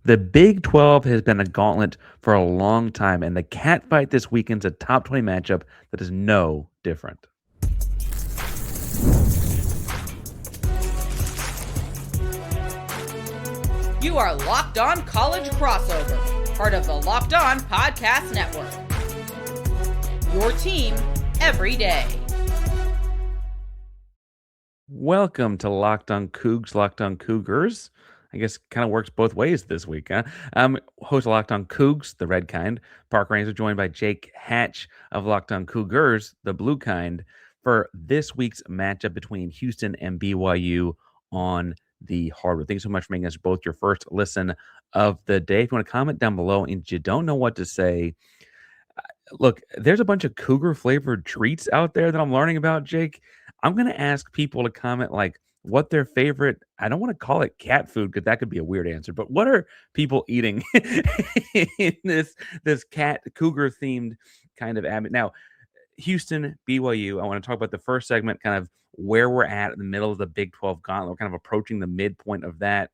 The Big 12 has been a gauntlet for a long time, and the cat fight this weekend's a top 20 matchup that is no different. You are Locked On College Crossover, part of the Locked On Podcast Network. Your team every day. Welcome to Locked On Cougs, Locked On Cougars. I guess kind of works both ways this week, huh? Host of Locked On Cougs, the red kind. Parker Ainsworth joined by Jake Hatch of Locked On Cougars, the blue kind, for this week's matchup between Houston and BYU on the hardwood. Thanks so much for making us both your first listen of the day. If you want to comment down below and you don't know what to say, look, there's a bunch of cougar flavored treats out there that I'm learning about, Jake. I'm going to ask people to comment like what their favorite, I don't want to call it cat food because that could be a weird answer, but what are people eating in this cat cougar themed kind of habit? Now, Houston, BYU, I want to talk about the first segment, kind of where we're at in the middle of the Big 12 gauntlet. We're kind of approaching the midpoint of that.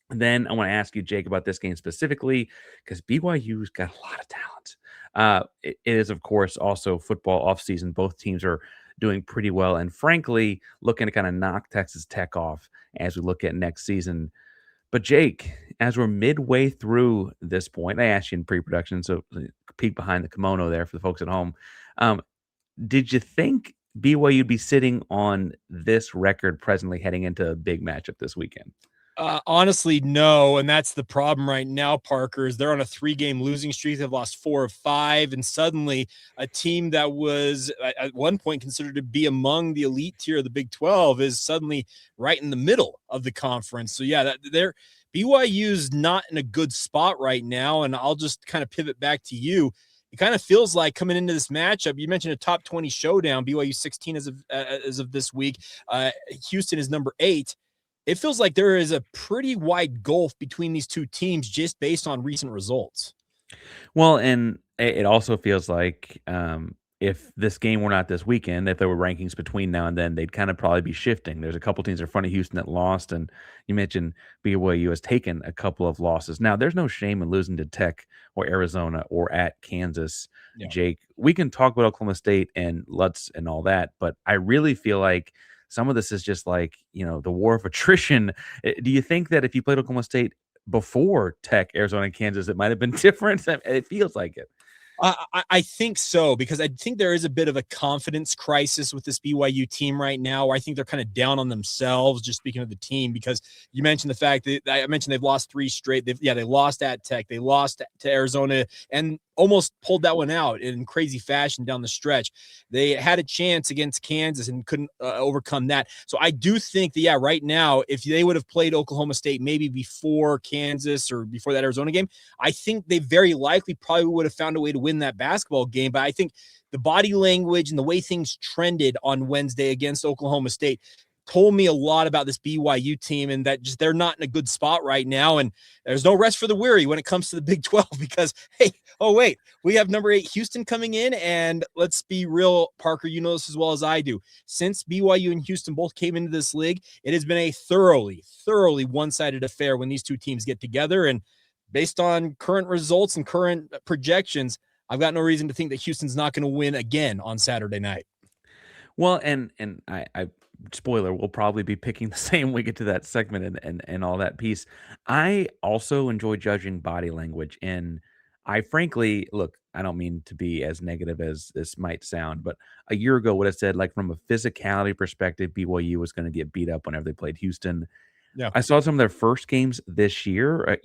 And then I want to ask you, Jake, about this game specifically because BYU's got a lot of talent. It is, of course, also football offseason. Both teams are doing pretty well. And frankly, looking to kind of knock Texas Tech off as we look at next season. But Jake, as we're midway through this point, I asked you in pre-production, so peek behind the kimono there for the folks at home. Did you think BYU would be sitting on this record presently heading into a big matchup this weekend? Honestly, no. And that's the problem right now, Parker, is they're on a 3-game losing streak. They've lost 4 of 5. And suddenly a team that was at one point considered to be among the elite tier of the Big 12 is suddenly right in the middle of the conference. So yeah, BYU's not in a good spot right now. And I'll just kind of pivot back to you. It kind of feels like coming into this matchup, you mentioned a top 20 showdown, BYU 16 as of this week. Houston is number 8. It feels like there is a pretty wide gulf between these two teams just based on recent results. Well, and it also feels like if this game were not this weekend, if there were rankings between now and then, they'd kind of probably be shifting. There's a couple teams in front of Houston that lost, and you mentioned BYU has taken a couple of losses. Now, there's no shame in losing to Tech or Arizona or at Kansas, yeah. Jake. We can talk about Oklahoma State and Lutz and all that, but I really feel like some of this is just like, the war of attrition. Do you think that if you played Oklahoma State before Tech, Arizona, and Kansas, it might have been different? It feels like it. I think so, because I think there is a bit of a confidence crisis with this BYU team right now, where I think they're kind of down on themselves, just speaking of the team, because you mentioned the fact that I mentioned they've lost 3 straight. They lost at Tech, they lost to Arizona, and almost pulled that one out in crazy fashion down the stretch. They had a chance against Kansas and couldn't overcome that. So I do think that, right now, if they would have played Oklahoma State maybe before Kansas or before that Arizona game, I think they very likely probably would have found a way to win that basketball game. But I think the body language and the way things trended on Wednesday against Oklahoma State told me a lot about this BYU team, and that just they're not in a good spot right now. And there's no rest for the weary when it comes to the Big 12, because, we have number 8 Houston coming in. And let's be real, Parker, you know this as well as I do. Since BYU and Houston both came into this league, it has been a thoroughly one-sided affair when these two teams get together. And based on current results and current projections, I've got no reason to think that Houston's not going to win again on Saturday night. Well, and I spoiler, we'll probably be picking the same when we get to that segment and all that piece. I also enjoy judging body language, and I frankly, look, I don't mean to be as negative as this might sound, but a year ago would have said, like, from a physicality perspective, BYU was going to get beat up whenever they played Houston. Yeah, I saw some of their first games this year.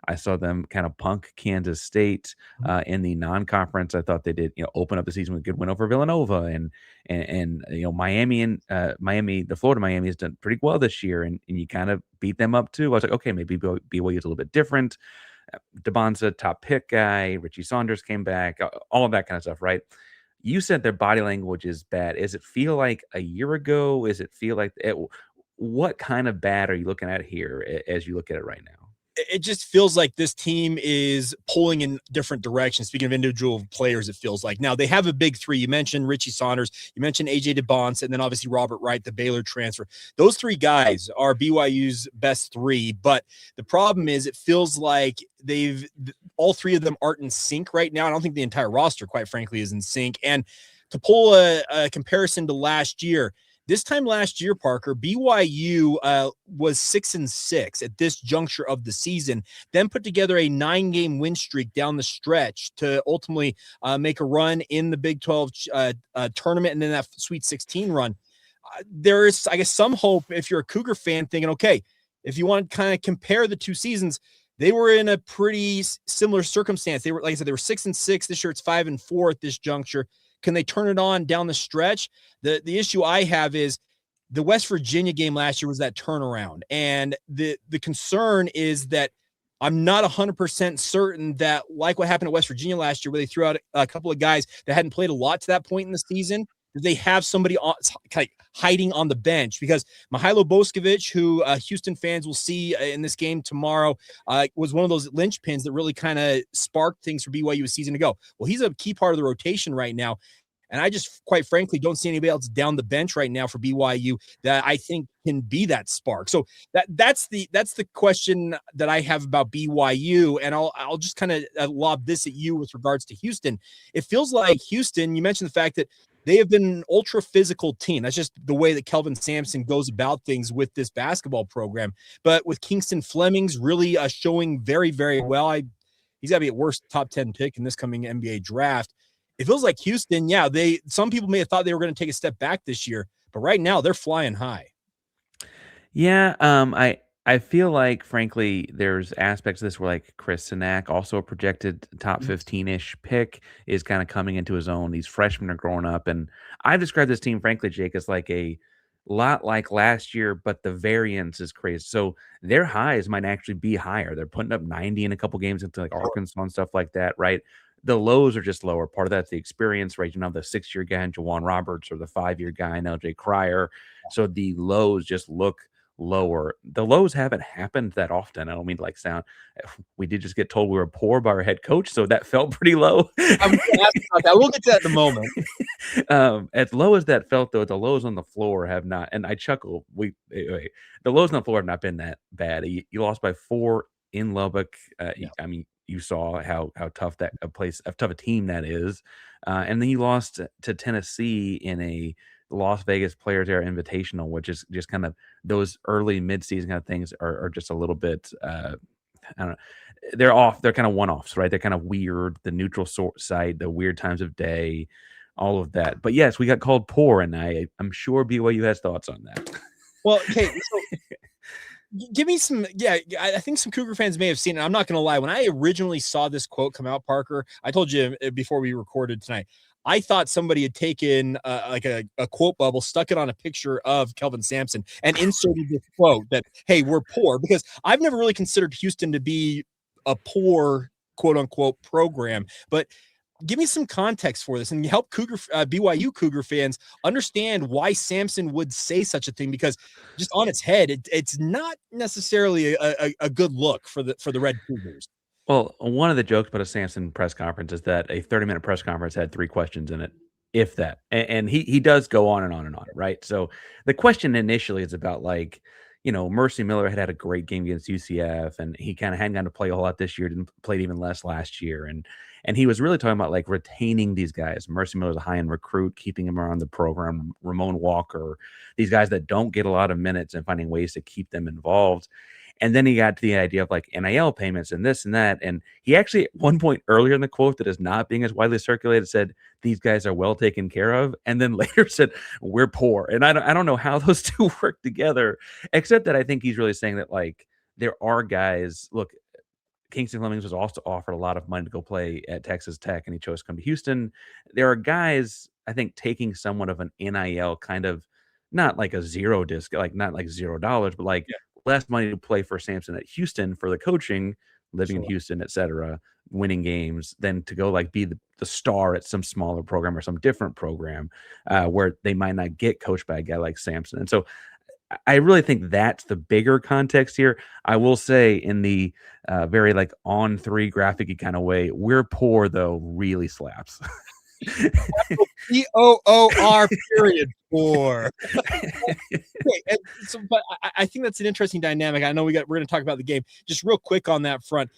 I saw them kind of punk Kansas State in the non-conference. I thought they did, open up the season with a good win over Villanova and Miami and Miami. The Florida Miami has done pretty well this year, and you kind of beat them up too. I was like, okay, maybe BYU is a little bit different. Dybantsa, top pick guy. Richie Saunders came back. All of that kind of stuff, right? You said their body language is bad. Does it feel like a year ago? Does it feel like it? What kind of bad are you looking at here as you look at it right now? it just feels like this team is pulling in different directions. Speaking of individual players, it feels like now they have a big three. You mentioned Richie Saunders, you mentioned AJ Dybantsa, and then obviously Robert Wright, the Baylor transfer. Those three guys are BYU's best three, but the problem is it feels like all three of them aren't in sync right now. I don't think the entire roster, quite frankly, is in sync. And to pull a comparison to last year, this time last year, Parker, BYU was 6-6 at this juncture of the season, then put together a 9-game win streak down the stretch to ultimately make a run in the Big 12 tournament and then that Sweet 16 run. There is, I guess, some hope if you're a Cougar fan thinking, okay, if you want to kind of compare the two seasons, they were in a pretty similar circumstance. They were, like I said, they were 6-6. This year it's 5-4 at this juncture. Can they turn it on down the stretch? The issue I have is the West Virginia game last year was that turnaround. And the concern is that I'm not 100% certain that, like what happened at West Virginia last year, where they threw out a couple of guys that hadn't played a lot to that point in the season, they have somebody kind of hiding on the bench, because Mihailo Boskovic, who Houston fans will see in this game tomorrow, was one of those linchpins that really kind of sparked things for BYU a season ago. Well, he's a key part of the rotation right now. And I just, quite frankly, don't see anybody else down the bench right now for BYU that I think can be that spark. So that's the question that I have about BYU. And I'll just kind of lob this at you with regards to Houston. It feels like Houston, you mentioned the fact that they have been an ultra physical team. That's just the way that Kelvin Sampson goes about things with this basketball program. But with Kingston Flemings really showing very, very well, he's got to be at worst top 10 pick in this coming NBA draft. It feels like Houston, some people may have thought they were going to take a step back this year, but right now they're flying high. Yeah, I feel like, frankly, there's aspects of this where, like, Chris Cenac, also a projected top 15-ish pick, is kind of coming into his own. These freshmen are growing up, and I describe this team, frankly, Jake, as like a lot like last year, but the variance is crazy. So their highs might actually be higher. They're putting up 90 in a couple games into like Arkansas and stuff like that, right? The lows are just lower. Part of that's the experience, right? You know, the 6-year guy in Jawan Roberts or the 5-year guy in LJ Cryer. So the lows just look lower. The lows haven't happened that often. I don't mean to like sound. We did just get told we were poor by our head coach, so that felt pretty low. I'm going to ask about that. We'll get to that in a moment. As low as that felt, though, the lows on the floor have not. And I chuckle. The lows on the floor have not been that bad. You lost by 4 in Lubbock. I mean, you saw how tough tough a team that is, and then you lost to Tennessee in a Las Vegas Players Era Invitational, which is just kind of those early midseason kind of things are just a little bit, I don't know. They're off. They're kind of one-offs, right? They're kind of weird. The neutral site, the weird times of day, all of that. But yes, we got called poor, and I'm sure BYU has thoughts on that. Well, okay, so give me some. Yeah, I think some Cougar fans may have seen it. I'm not going to lie. When I originally saw this quote come out, Parker, I told you before we recorded tonight, I thought somebody had taken like a quote bubble, stuck it on a picture of Kelvin Sampson, and inserted this quote that, hey, we're poor, because I've never really considered Houston to be a poor, quote unquote, program. But give me some context for this and help BYU Cougar fans understand why Sampson would say such a thing, because just on its head, it's not necessarily a good look for the Red Cougars. Well, one of the jokes about a Sampson press conference is that a 30-minute press conference had 3 questions in it, if that. And he does go on and on and on, right? So the question initially is about, like, you know, Mercy Miller had a great game against UCF, and he kind of hadn't gotten to play a whole lot this year, played even less last year. And he was really talking about, like, retaining these guys. Mercy Miller's a high-end recruit, keeping him around the program. Ramon Walker, these guys that don't get a lot of minutes, and finding ways to keep them involved. And then he got to the idea of like NIL payments and this and that. And he actually, at one point earlier in the quote that is not being as widely circulated, said, these guys are well taken care of. And then later said, we're poor. And I don't know how those two work together, except that I think he's really saying that, like, there are guys, look, Kingston Flemings was also offered a lot of money to go play at Texas Tech, and he chose to come to Houston. There are guys, I think, taking somewhat of an NIL kind of, not like a zero disc, like not like $0, but like, less money to play for Sampson at Houston for the coaching, living in Houston, et cetera, winning games, than to go like be the star at some smaller program or some different program where they might not get coached by a guy like Sampson. And so I really think that's the bigger context here. I will say in the very like on three graphic kind of way, we're poor though really slaps. POOR period four. Okay, and so, but I think that's an interesting dynamic. I know we're going to talk about the game just real quick on that front.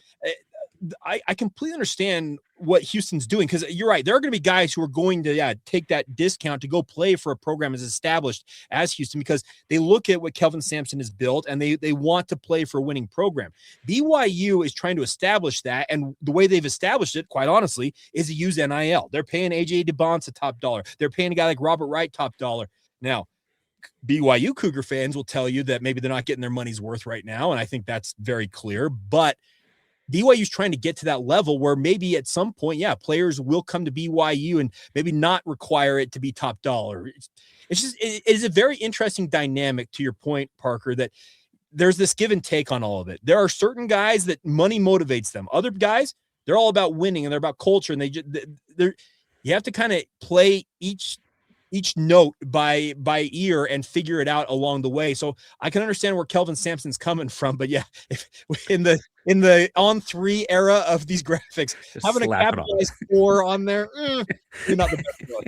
I completely understand what Houston's doing, because you're right. There are going to be guys who are going to take that discount to go play for a program as established as Houston, because they look at what Kelvin Sampson has built and they want to play for a winning program. BYU is trying to establish that, and the way they've established it, quite honestly, is to use NIL. They're paying AJ Dybantsa top dollar. They're paying a guy like Robert Wright top dollar. Now, BYU Cougar fans will tell you that maybe they're not getting their money's worth right now, and I think that's very clear. But BYU's trying to get to that level where maybe at some point, players will come to BYU and maybe not require it to be top dollar. It is a very interesting dynamic, to your point, Parker, that there's this give and take on all of it. There are certain guys that money motivates them. Other guys, they're all about winning and they're about culture, and you have to kind of play each note by ear and figure it out along the way. So I can understand where Kelvin Sampson's coming from, but if in the on three era of these graphics, just having a capitalized 4 on there, not the best look.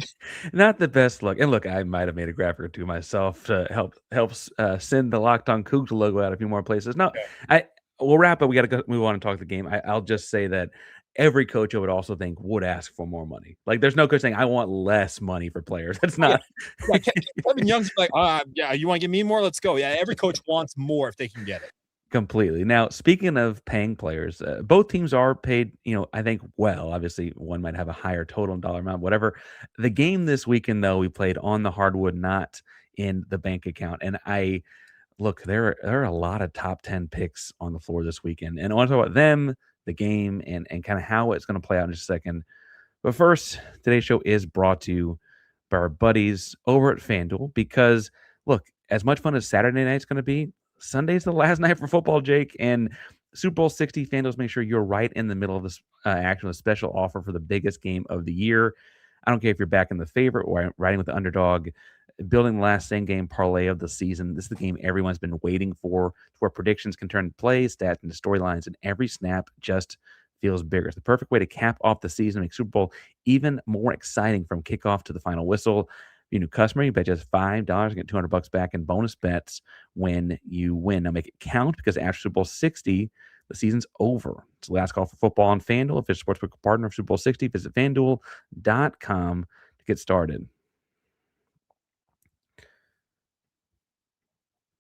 Not the best look. And look, I might have made a graphic or two myself to help send the Locked On Cougs logo out a few more places. No, okay. We'll wrap up. We got to move on and talk the game. I'll just say that every coach I would also think would ask for more money. Like, there's no coach saying I want less money for players. That's not. Kevin Young's like, you want to give me more? Let's go. Yeah, every coach wants more if they can get it. Completely. Now, speaking of paying players, both teams are paid, I think, well. Obviously, one might have a higher total dollar amount, whatever. The game this weekend, though, we played on the hardwood, not in the bank account. And look, there are a lot of top 10 picks on the floor this weekend. And I want to talk about them, the game, and kind of how it's going to play out in just a second. But first, today's show is brought to you by our buddies over at FanDuel, because, look, as much fun as Saturday night's going to be, Sunday's the last night for football, Jake, and Super Bowl 60 FanDuel's make sure you're right in the middle of this action with a special offer for the biggest game of the year. I don't care if you're back in the favorite or riding with the underdog, building the last same-game parlay of the season. This is the game everyone's been waiting for, where predictions can turn plays, stats, into storylines, and every snap just feels bigger. It's the perfect way to cap off the season and make Super Bowl even more exciting from kickoff to the final whistle. If you're a new customer, you bet just $5 and get $200 back in bonus bets when you win. Now make it count, because after Super Bowl 60, the season's over. It's the last call for football on FanDuel. If it's a sportsbook partner of Super Bowl 60, visit FanDuel.com to get started.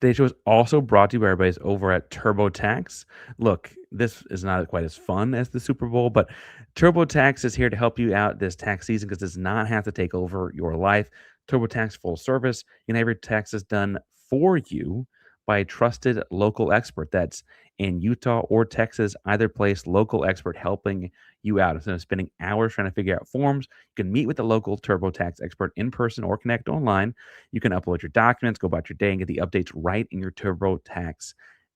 Today's show is also brought to you by everybody's over at TurboTax. Look, this is not quite as fun as the Super Bowl, but TurboTax is here to help you out this tax season, because it does not have to take over your life. TurboTax full service. You can have your taxes done for you by a trusted local expert that's in Utah or Texas. Either place, local expert helping you out. Instead of spending hours trying to figure out forms, you can meet with the local TurboTax expert in person or connect online. You can upload your documents, go about your day, and get the updates right in your TurboTax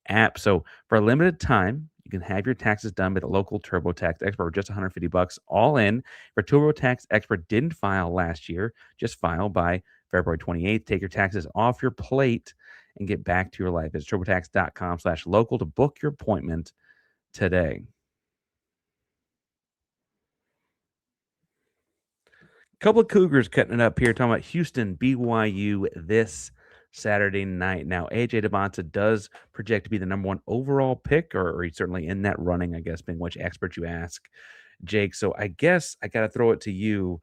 app. So for a limited time, you can have your taxes done by the local TurboTax expert for just $150 all in. If your TurboTax expert didn't file last year, just file by February 28th. Take your taxes off your plate and get back to your life. It's TurboTax.com/local to book your appointment today. Couple of Cougars cutting it up here, talking about Houston, BYU this Saturday night. Now, AJ Dybantsa does project to be the number 1 overall pick, or he's certainly in that running, I guess, being which expert you ask, Jake. So I guess I got to throw it to you.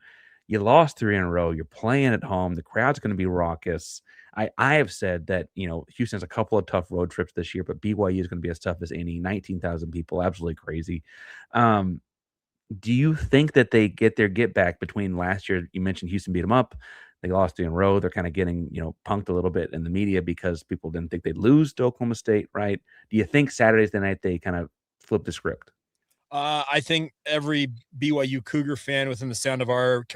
You lost 3 in a row. You're playing at home. The crowd's going to be raucous. I have said that, Houston has a couple of tough road trips this year, but BYU is going to be as tough as any. 19,000 people, absolutely crazy. Do you think that they get their get back between last year? You mentioned Houston beat them up. They lost 3 in a row. They're kind of getting, punked a little bit in the media because people didn't think they'd lose to Oklahoma State, right? Do you think Saturday's the night they kind of flip the script? I think every BYU Cougar fan within the sound of our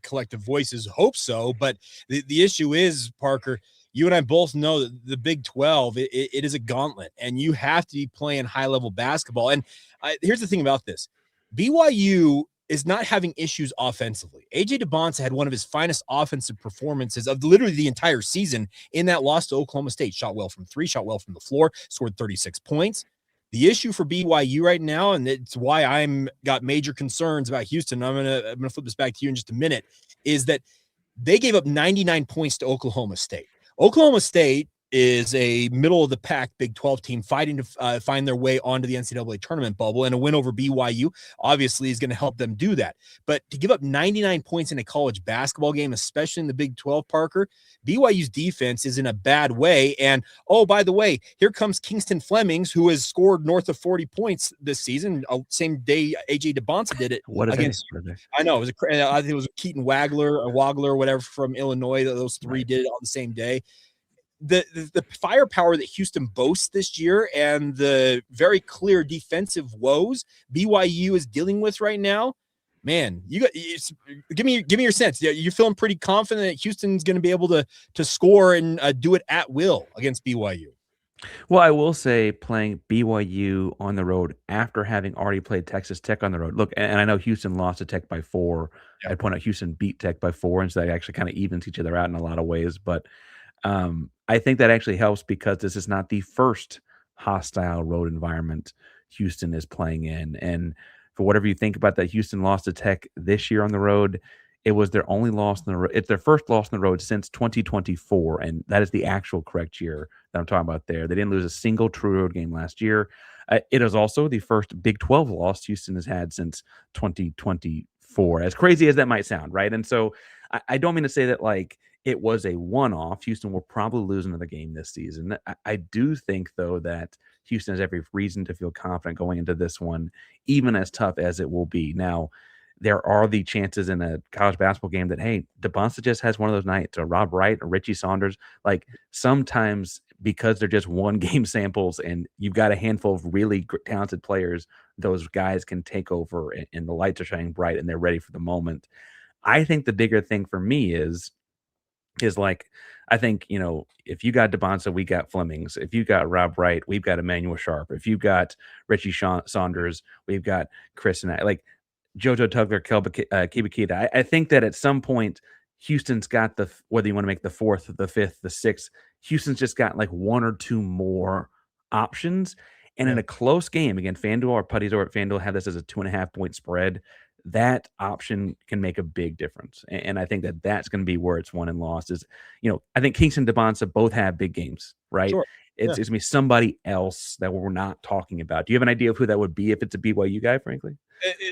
collective voices hopes so. But the issue is, Parker, you and I both know that the Big 12, it is a gauntlet, and you have to be playing high-level basketball. And here's the thing about this. BYU is not having issues offensively. AJ Dybantsa had one of his finest offensive performances of literally the entire season in that loss to Oklahoma State. Shot well from three, shot well from the floor, scored 36 points. The issue for BYU right now, and it's why I'm got major concerns about Houston, I'm gonna flip this back to you in just a minute, is that they gave up 99 points to Oklahoma State. Oklahoma State is a middle of the pack Big 12 team fighting to find their way onto the NCAA tournament bubble, and a win over BYU obviously is going to help them do that. But to give up 99 points in a college basketball game, especially in the Big 12, Parker, BYU's defense is in a bad way. And oh, by the way, here comes Kingston Flemings, who has scored north of 40 points this season. Same day AJ Dybantsa did it. What is against? I know I think it was Keaton Wagler or whatever from Illinois. Those three did it on the same day. The firepower that Houston boasts this year and the very clear defensive woes BYU is dealing with right now, man, give me your sense. You're feeling pretty confident that Houston's going to be able to score and do it at will against BYU. Well, I will say playing BYU on the road after having already played Texas Tech on the road. Look, and I know Houston lost to Tech by 4. Yeah. I'd point out Houston beat Tech by 4, and so they actually kind of evens each other out in a lot of ways. But I think that actually helps because this is not the first hostile road environment Houston is playing in. And for whatever you think about that, Houston lost to Tech this year on the road. It was their only loss on the road. It's their first loss on the road since 2024, and that is the actual correct year that I'm talking about there. They didn't lose a single true road game last year. It is also the first Big 12 loss Houston has had since 2024, as crazy as that might sound, right? And so I don't mean to say that like it was a one-off. Houston will probably lose another game this season. I do think, though, that Houston has every reason to feel confident going into this one, even as tough as it will be. Now, there are the chances in a college basketball game that, hey, Dybantsa just has one of those nights, or Robert Wright, or Richie Saunders. Like sometimes because they're just one game samples and you've got a handful of really talented players, those guys can take over and the lights are shining bright and they're ready for the moment. I think the bigger thing for me is like, I think, if you got Dybantsa, we got Flemings. If you got Rob Wright, we've got Emmanuel Sharp. If you got Richie Saunders, we've got Chris and like JoJo Tugler, Kibakita. I think that at some point, Houston's got whether you want to make the 4th, the 5th, the 6th, Houston's just got like 1 or 2 more options. And in a close game, again, FanDuel or Putties or FanDuel have this as a 2.5 point spread. That option can make a big difference. And I think that that's going to be where it's won and lost is, I think Kingston and Dybantsa both have big games, right? Sure. It's going to be somebody else that we're not talking about. Do you have an idea of who that would be if it's a BYU guy, frankly?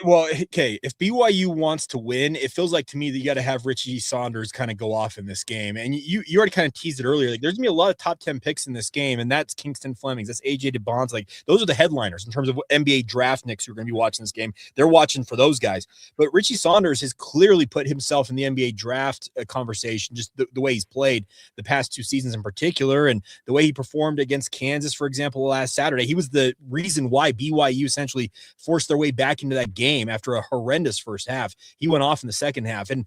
Well, okay, if BYU wants to win, it feels like to me that you got to have Richie Saunders kind of go off in this game. And you already kind of teased it earlier. Like there's gonna be a lot of top 10 picks in this game, and that's Kingston Flemings, that's AJ Dybantsa. Like those are the headliners in terms of NBA draft nicks who are gonna be watching this game. They're watching for those guys. But Richie Saunders has clearly put himself in the NBA draft conversation, just the way he's played the past 2 seasons in particular, and the way he performed against Kansas, for example, last Saturday. He was the reason why BYU essentially forced their way back into that game after a horrendous first half. He went off in the second half, and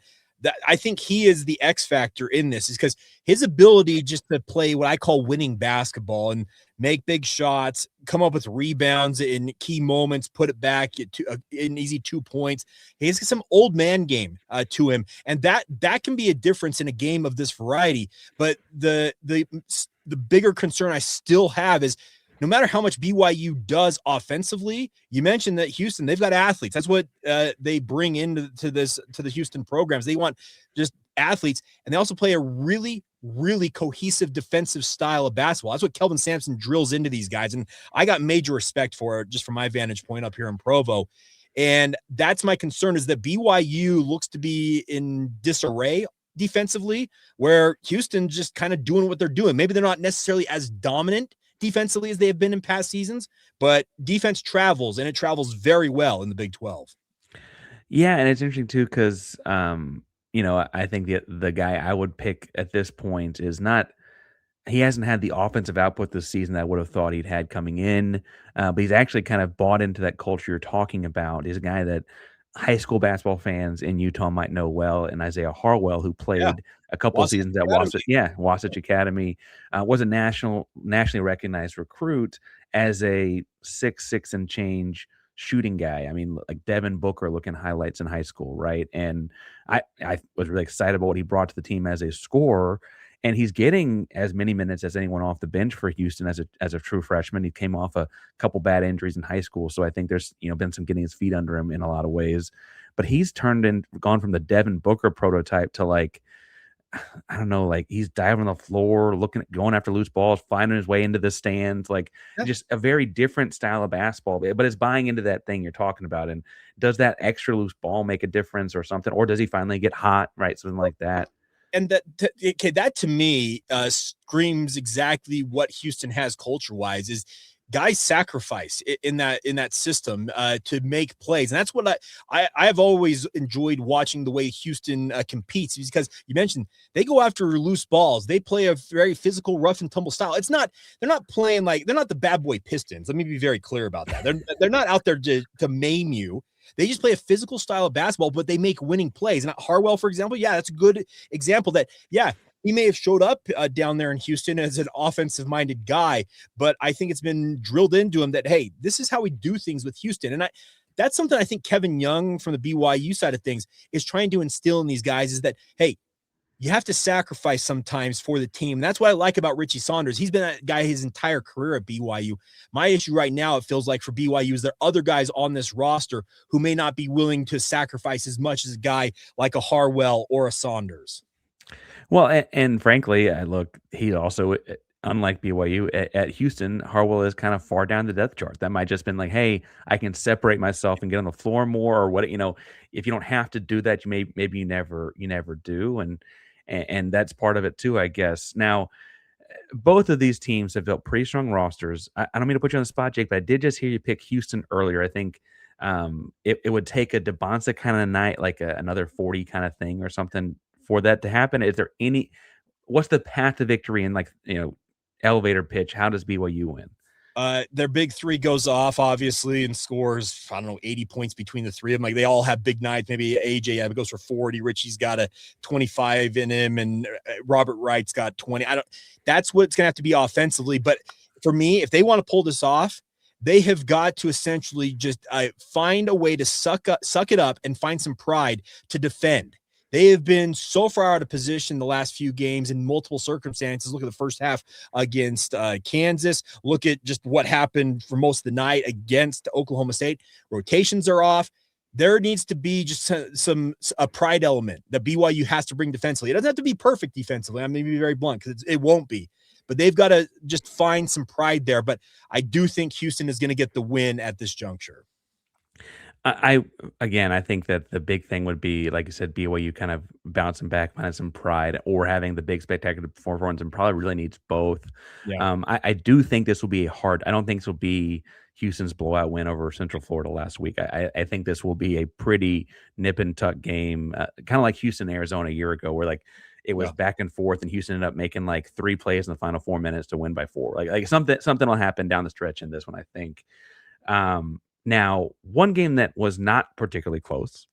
I think he is the X factor in this, is because his ability just to play what I call winning basketball and make big shots, come up with rebounds in key moments, put it back in easy 2 points. He has some old man game to him, and that can be a difference in a game of this variety. But the bigger concern I still have is, no matter how much BYU does offensively, you mentioned that Houston, they've got athletes. That's what they bring into to the Houston programs. They want just athletes, and they also play a really, really cohesive defensive style of basketball. That's what Kelvin Sampson drills into these guys, and I got major respect for it just from my vantage point up here in Provo. And that's my concern, is that BYU looks to be in disarray defensively, where Houston just kind of doing what they're doing. Maybe they're not necessarily as dominant defensively as they have been in past seasons, but defense travels, and it travels very well in the Big 12. Yeah, and it's interesting too because I think the guy I would pick at this point is not. He hasn't had the offensive output this season that I would have thought he'd had coming in, but he's actually kind of bought into that culture you're talking about. He's a guy that high school basketball fans in Utah might know well, and Isaiah Harwell, who played a couple of seasons at Wasatch Academy, was a nationally recognized recruit as a 6'6" and change shooting guy. I mean, like Devin Booker looking highlights in high school, right? And I was really excited about what he brought to the team as a scorer. And he's getting as many minutes as anyone off the bench for Houston as a true freshman. He came off a couple bad injuries in high school, so I think there's been some getting his feet under him in a lot of ways. But he's gone from the Devin Booker prototype to like, I don't know, like he's diving on the floor, going after loose balls, finding his way into the stands, like just a very different style of basketball. But it's buying into that thing you're talking about. And does that extra loose ball make a difference or something? Or does he finally get hot, right? Something like that. And that to me screams exactly what Houston has culture-wise is guys sacrifice in that system to make plays. And that's what I've always enjoyed watching the way Houston competes, because you mentioned they go after loose balls. They play a very physical, rough and tumble style. They're not playing like, they're not the bad boy Pistons. Let me be very clear about that. They're not out there to maim you. They just play a physical style of basketball, but they make winning plays. And Harwell, for example, that's a good example that, he may have showed up down there in Houston as an offensive-minded guy, but I think it's been drilled into him that, hey, this is how we do things with Houston. And that's something I think Kevin Young from the BYU side of things is trying to instill in these guys is that, hey, you have to sacrifice sometimes for the team. That's what I like about Richie Saunders. He's been that guy his entire career at BYU. My issue right now, it feels like for BYU, is there are other guys on this roster who may not be willing to sacrifice as much as a guy like a Harwell or a Saunders. Well, and frankly, look, he also, unlike BYU, at Houston, Harwell is kind of far down the depth chart. That might just been like, hey, I can separate myself and get on the floor more, or what, if you don't have to do that, maybe you never do. And that's part of it too, I guess. Now, both of these teams have built pretty strong rosters. I don't mean to put you on the spot, Jake, but I did just hear you pick Houston earlier. I think it would take a Dybantsa kind of night, like another 40 kind of thing or something for that to happen. Is there what's the path to victory in elevator pitch? How does BYU win? Their big three goes off, obviously, and scores, 80 points between the three of them. Like, they all have big nights. Maybe AJ goes for 40. Richie's got a 25 in him, and Robert Wright's got 20. That's what it's going to have to be offensively. But for me, if they want to pull this off, they have got to essentially just find a way to suck it up and find some pride to defend. They have been so far out of position the last few games in multiple circumstances. Look at the first half against Kansas. Look at just what happened for most of the night against Oklahoma State. Rotations are off. There needs to be just a pride element that BYU has to bring defensively. It doesn't have to be perfect defensively. I'm going to be very blunt because it won't be. But they've got to just find some pride there. But I do think Houston is going to get the win at this juncture. I think that the big thing would be, like you said, BYU kind of bouncing back, finding some pride, or having the big spectacular performance, and probably really needs both. Yeah. I do think this will be I don't think this will be Houston's blowout win over Central Florida last week. I think this will be a pretty nip and tuck game, kind of like Houston, Arizona a year ago, where like it was back and forth, and Houston ended up making like 3 plays in the final 4 minutes to win by 4. Like something will happen down the stretch in this one, I think. Now, one game that was not particularly close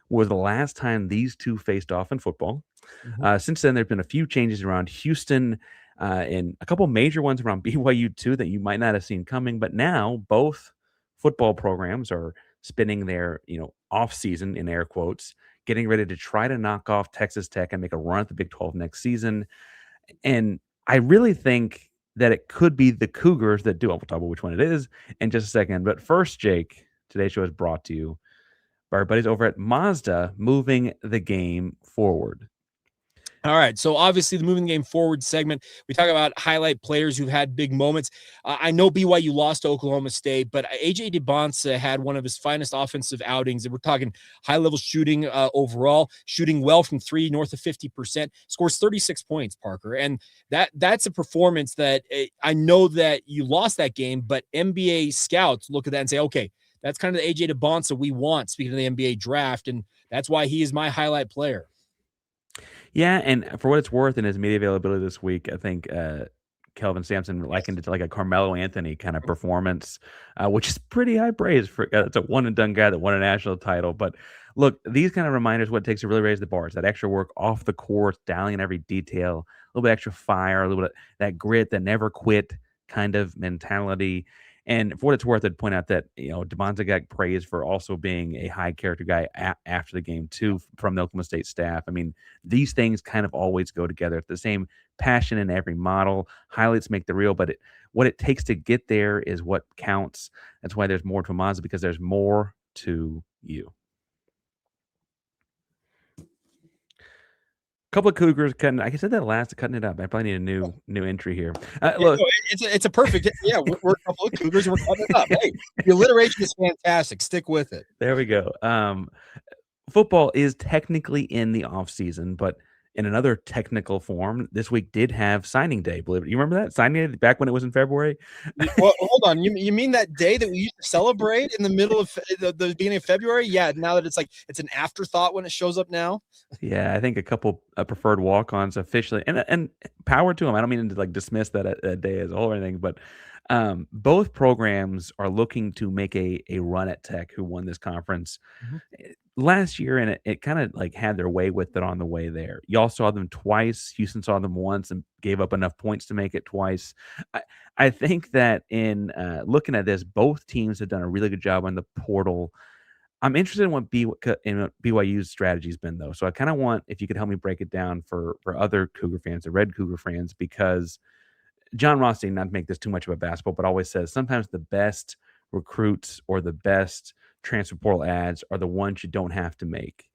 was the last time these two faced off in football. Mm-hmm. Since then, there have been a few changes around Houston and a couple major ones around BYU too that you might not have seen coming. But now both football programs are spending their off season, in air quotes, getting ready to try to knock off Texas Tech and make a run at the Big 12 next season. And I really think that it could be the Cougars that do. We'll talk about which one it is in just a second. But first, Jake, today's show is brought to you by our buddies over at Mazda, moving the game forward. All right. So obviously the moving game forward segment, we talk about highlight players who've had big moments. I know BYU lost to Oklahoma State, but AJ Dybantsa had one of his finest offensive outings. And we're talking high level shooting overall, shooting well from 3 north of 50%, scores 36 points, Parker. And that's a performance that I know that you lost that game, but NBA scouts look at that and say, okay, that's kind of the AJ Dybantsa we want, speaking of the NBA draft. And that's why he is my highlight player. Yeah, and for what it's worth, in his media availability this week, I think Kelvin Sampson likened it to like a Carmelo Anthony kind of performance, which is pretty high praise for it's a one-and-done guy that won a national title. But look, these kind of reminders, what it takes to really raise the bar is that extra work off the court, dialing in every detail, a little bit extra fire, a little bit of that grit, that never quit kind of mentality. And for what it's worth, I'd point out that, Dybantsa got praised for also being a high character guy after the game too from the Oklahoma State staff. I mean, these things kind of always go together. It's the same passion in every model. Highlights make the reel, but what it takes to get there is what counts. That's why there's more to a Mazda, because there's more to you. Couple of Cougars cutting. I said that last, cutting it up. I probably need a new entry here. Look, no, it's a perfect. Yeah, we're a couple of Cougars and we're cutting it up. Hey, the alliteration is fantastic. Stick with it. There we go. Football is technically in the off season, but in another technical form, this week did have signing day. Believe it. You remember that signing day back when it was in February? Well, hold on. You mean that day that we used to celebrate in the middle of the beginning of February? Yeah. Now that it's an afterthought when it shows up now. Yeah, I think a couple preferred walk-ons officially, and power to them. I don't mean to dismiss that day as a whole or anything, but both programs are looking to make a run at Tech, who won this conference last year, and it kind of had their way with it on the way there. Y'all saw them twice. Houston saw them once and gave up enough points to make it twice. I think that in looking at this, both teams have done a really good job on the portal. I'm interested in what BYU's strategy has been, though. So I kind of want, if you could help me break it down for other Cougar fans, the Red Cougar fans, because John Rothstein, not to make this too much about basketball, but always says sometimes the best recruits or the best transfer portal ads are the ones you don't have to make.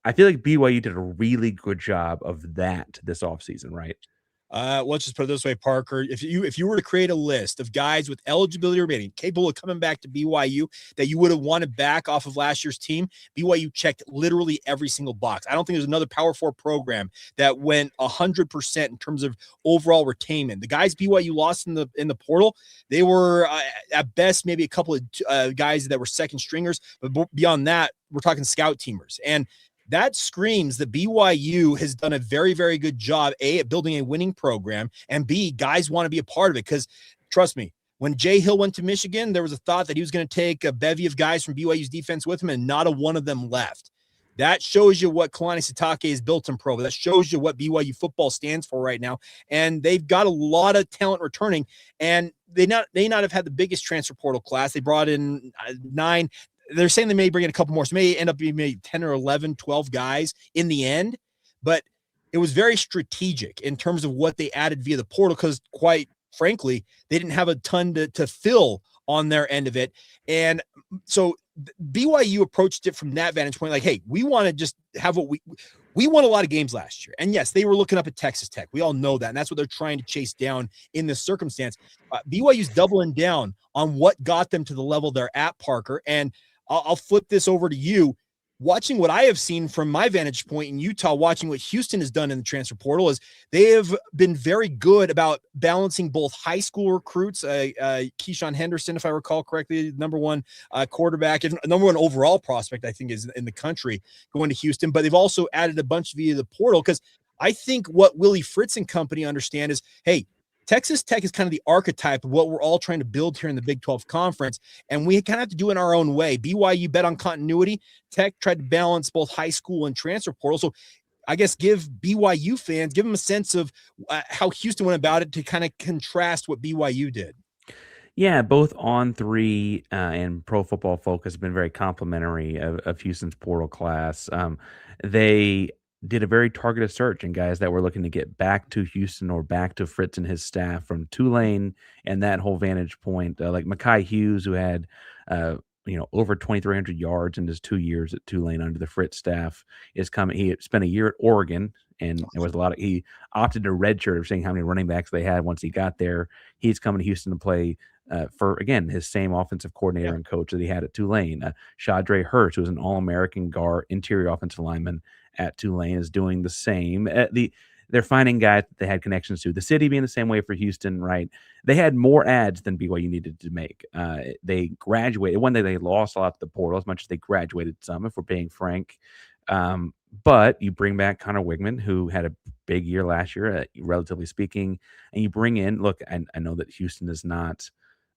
I feel like BYU did a really good job of that this offseason, right? Let's just put it this way, Parker. If you were to create a list of guys with eligibility remaining, capable of coming back to BYU that you would have wanted back off of last year's team, BYU checked literally every single box. I don't think there's another Power 4 program that went 100% in terms of overall retainment. The guys BYU lost in the portal, they were at best maybe a couple of guys that were second stringers, but beyond that, we're talking scout teamers. And that screams that BYU has done a very, very good job, A, at building a winning program, and B, guys want to be a part of it. Because trust me, when Jay Hill went to Michigan, there was a thought that he was going to take a bevy of guys from BYU's defense with him, and not a one of them left. That shows you what Kalani Sitake has built in Provo. That shows you what BYU football stands for right now. And they've got a lot of talent returning, and they not have had the biggest transfer portal class. They brought in 9. They're saying they may bring in a couple more, so may end up being maybe 10 or 11, 12 guys in the end. But it was very strategic in terms of what they added via the portal, because quite frankly, they didn't have a ton to fill on their end of it. And so BYU approached it from that vantage point, like, hey, we want to just have what we won a lot of games last year. And yes, they were looking up at Texas Tech. We all know that. And that's what they're trying to chase down in this circumstance. BYU's doubling down on what got them to the level they're at, Parker. And I'll flip this over to you. Watching what I have seen from my vantage point in Utah, watching what Houston has done in the transfer portal, is they have been very good about balancing both high school recruits. Keyshawn Henderson, if I recall correctly, number one quarterback, number one overall prospect, I think, is in the country, going to Houston. But they've also added a bunch via the portal, because I think what Willie Fritz and company understand is, hey, Texas Tech is kind of the archetype of what we're all trying to build here in the Big 12 Conference, and we kind of have to do it in our own way. BYU bet on continuity. Tech tried to balance both high school and transfer portal. So I guess give BYU fans, give them a sense of how Houston went about it to kind of contrast what BYU did. Yeah, both On3 and Pro Football Focus have been very complimentary of Houston's portal class. They did a very targeted search in guys that were looking to get back to Houston or back to Fritz and his staff from Tulane and that whole vantage point. Like Mekhi Hughes, who had over 2,300 yards in his 2 years at Tulane under the Fritz staff, is coming. He spent a year at Oregon, and there was he opted to redshirt of seeing how many running backs they had once he got there. He's coming to Houston to play for, again, his same offensive coordinator and coach that he had at Tulane. Shadre Hurst, who was an All-American guard, interior offensive lineman at Tulane, is doing the same. They're finding guys that they had connections to. The city being the same way for Houston, right? They had more ads than BYU needed to make. They graduated. One day they lost a lot to the portal, as much as they graduated some, if we're being frank. But you bring back Connor Wigman, who had a big year last year, relatively speaking, and you bring in, look, I know that Houston is not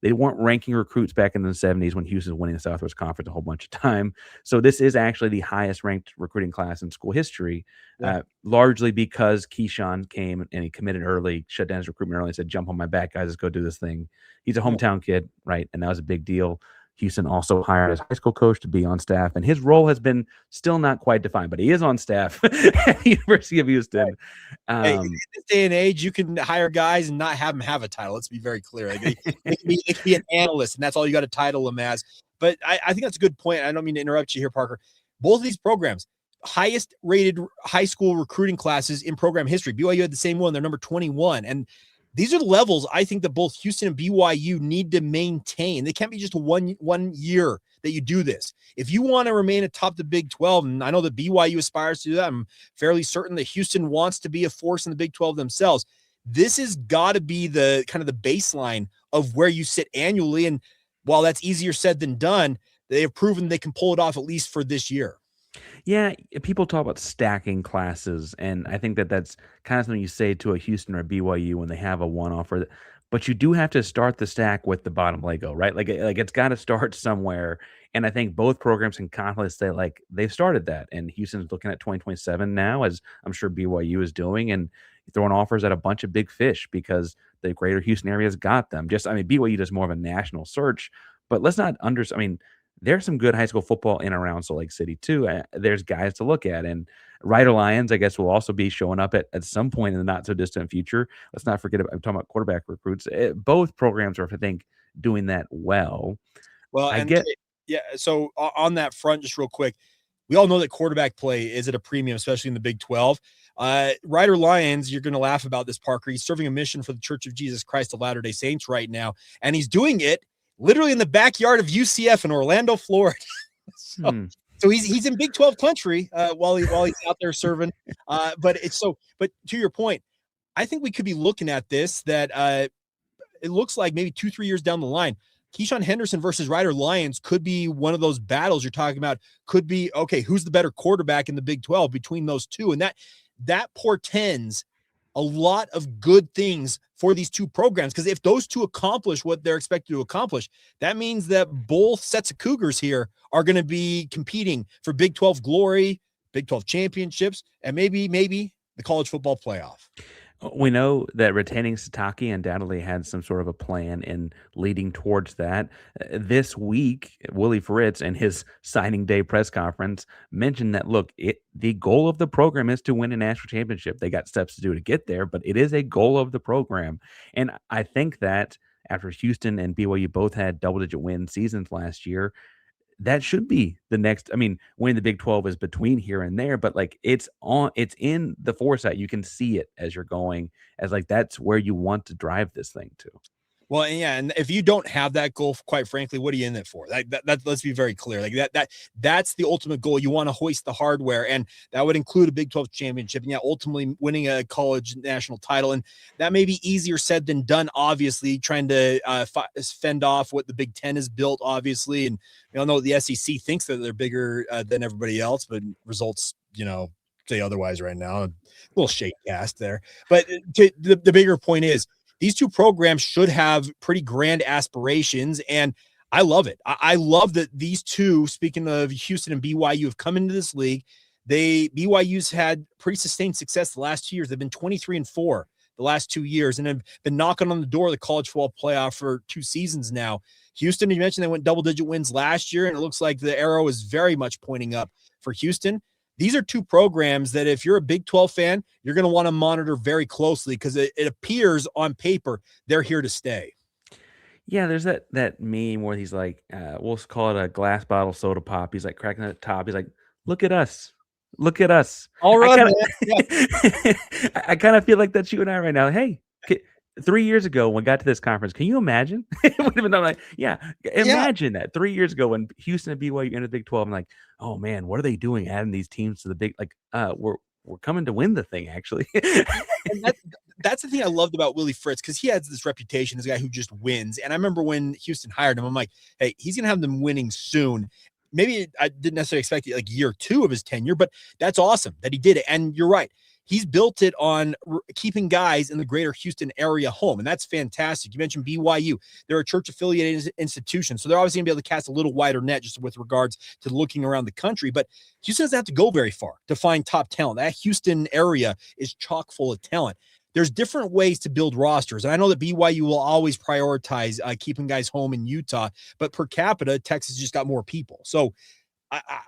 They weren't ranking recruits back in the 70s when Houston was winning the Southwest Conference a whole bunch of time. So this is actually the highest ranked recruiting class in school history, Yeah. largely because Keyshawn came and he committed early, shut down his recruitment early, and said, "Jump on my back, guys, let's go do this thing." He's a Yeah. hometown kid, right? And that was a big deal. Houston also hired his high school coach to be on staff, and his role has been still not quite defined, but he is on staff at University of Houston. Hey, in this day and age, you can hire guys and not have them have a title. Let's be very clear. Like they can be an analyst, and that's all you got to title them as. But I think that's a good point. I don't mean to interrupt you here, Parker. Both of these programs, highest rated high school recruiting classes in program history. BYU had the same one. They're number 21. And these are the levels I think that both Houston and BYU need to maintain. They can't be just one year that you do this. If you want to remain atop the Big 12, and I know that BYU aspires to do that, I'm fairly certain that Houston wants to be a force in the Big 12 themselves. This has got to be the kind of the baseline of where you sit annually. And while that's easier said than done, they have proven they can pull it off at least for this year. Yeah, people talk about stacking classes, and I think that that's kind of something you say to a Houston or a BYU when they have a one-off. But you do have to start the stack with the bottom Lego, right? Like it's got to start somewhere. And I think both programs can confidently say like they've started that. And Houston's looking at 2027 now, as I'm sure BYU is doing, and throwing offers at a bunch of big fish because the greater Houston area has got them. BYU does more of a national search, but let's not I mean, there's some good high school football in and around Salt Lake City too. There's guys to look at, and Rider Lions, I guess, will also be showing up at some point in the not so distant future. Let's not forget I'm talking about quarterback recruits. Both programs are, I think, doing that well. Well, yeah. So on that front, just real quick, we all know that quarterback play is at a premium, especially in the Big 12. Rider Lions, you're going to laugh about this, Parker. He's serving a mission for the Church of Jesus Christ of Latter-day Saints right now, and he's doing it literally in the backyard of UCF in Orlando, Florida. So he's in Big 12 country while he's out there serving. But to your point, I think we could be looking at this that it looks like maybe 2-3 years down the line, Keyshawn Henderson versus Rider Lions could be one of those battles you're talking about. Could be, okay, who's the better quarterback in the Big 12 between those two? And that portends a lot of good things for these two programs, because if those two accomplish what they're expected to accomplish, that means that both sets of Cougars here are going to be competing for Big 12 glory, Big 12 championships, and maybe the college football playoff. We know that retaining Sataki undoubtedly had some sort of a plan in leading towards that. This week, Willie Fritz in his signing day press conference mentioned that, look, the goal of the program is to win a national championship. They got steps to do to get there, but it is a goal of the program. And I think that after Houston and BYU both had double-digit win seasons last year, that should be the next. I mean, winning the Big 12 is between here and there, but like it's in the foresight. You can see it as you're going, as like that's where you want to drive this thing to. Well, yeah, and if you don't have that goal, quite frankly, what are you in it for? That let's be very clear. Like that's the ultimate goal. You want to hoist the hardware, and that would include a Big 12 championship, and ultimately winning a college national title. And that may be easier said than done. Obviously, trying to fend off what the Big 10 has built, obviously, and we all know the SEC thinks that they're bigger than everybody else, but results, say otherwise right now. A little shake cast there, but the bigger point is, these two programs should have pretty grand aspirations, and I love it. I love that these two, speaking of Houston and BYU, have come into this league. BYU's had pretty sustained success the last 2 years. They've been 23-4 the last 2 years and have been knocking on the door of the college football playoff for 2 seasons now. Houston, you mentioned they went double-digit wins last year, and it looks like the arrow is very much pointing up for Houston. These are two programs that if you're a Big 12 fan, you're going to want to monitor very closely, because it appears on paper they're here to stay. Yeah, there's that meme where he's like, we'll call it a glass bottle soda pop. He's like cracking the top. He's like, look at us. Look at us. All right. I kind of feel like that's you and I right now. Hey, 3 years ago when we got to this conference, can you imagine? It would have been like, imagine that 3 years ago when Houston and BYU entered the Big 12, and like, oh man, what are they doing adding these teams to the big? Like, we're coming to win the thing, actually. And that's the thing I loved about Willie Fritz, because he has this reputation as a guy who just wins. And I remember when Houston hired him, I'm like, hey, he's gonna have them winning soon. Maybe I didn't necessarily expect it like year 2 of his tenure, but that's awesome that he did it. And you're right. he's built it on keeping guys in the greater Houston area home, and that's fantastic. You mentioned BYU. They're a church-affiliated institution, so they're obviously going to be able to cast a little wider net just with regards to looking around the country, but Houston doesn't have to go very far to find top talent. That Houston area is chock full of talent. There's different ways to build rosters. And I know that BYU will always prioritize keeping guys home in Utah, but per capita, Texas just got more people. So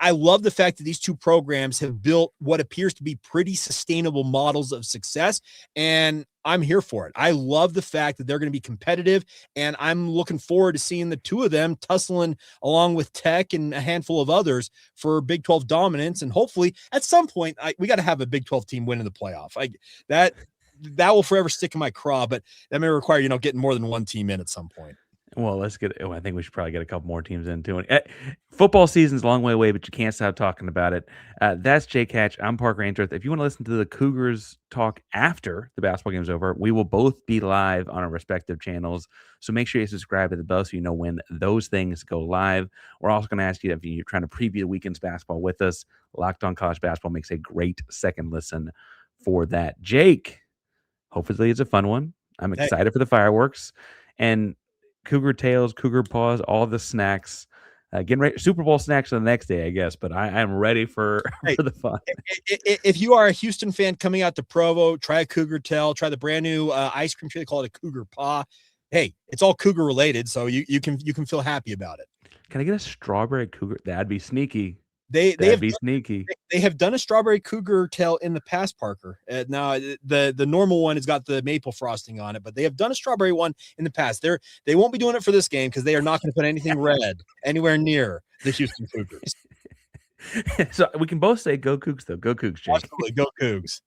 I love the fact that these two programs have built what appears to be pretty sustainable models of success. And I'm here for it. I love the fact that they're going to be competitive, and I'm looking forward to seeing the two of them tussling along with Tech and a handful of others for Big 12 dominance. And hopefully at some point we got to have a Big 12 team win in the playoff. That will forever stick in my craw, but that may require, getting more than one team in at some point. Well, I think we should probably get a couple more teams into it. Football season's a long way away, but you can't stop talking about it. That's Jake Hatch. I'm Parker Ainsworth. If you want to listen to the Cougars talk after the basketball game's over, we will both be live on our respective channels. So make sure you subscribe to the bell so you know when those things go live. We're also going to ask you if you're trying to preview the weekend's basketball with us. Locked On College Basketball makes a great second listen for that. Jake, hopefully it's a fun one. I'm excited for the fireworks. And Cougar tails, Cougar paws, all the snacks. Getting ready, Super Bowl snacks the next day, I guess. But I am ready for the fun. If you are a Houston fan coming out to Provo, try a Cougar tail. Try the brand new ice cream treat. They call it a Cougar paw. Hey, it's all Cougar related, so you can feel happy about it. Can I get a strawberry Cougar? That'd be sneaky. They have done a strawberry Cougar tail in the past, Parker. Now the normal one has got the maple frosting on it, but they have done a strawberry one in the past. They won't be doing it for this game because they are not going to put anything red anywhere near the Houston Cougars. So we can both say go Cougs, though. Go Cougs, Jake. Absolutely, go Cougs.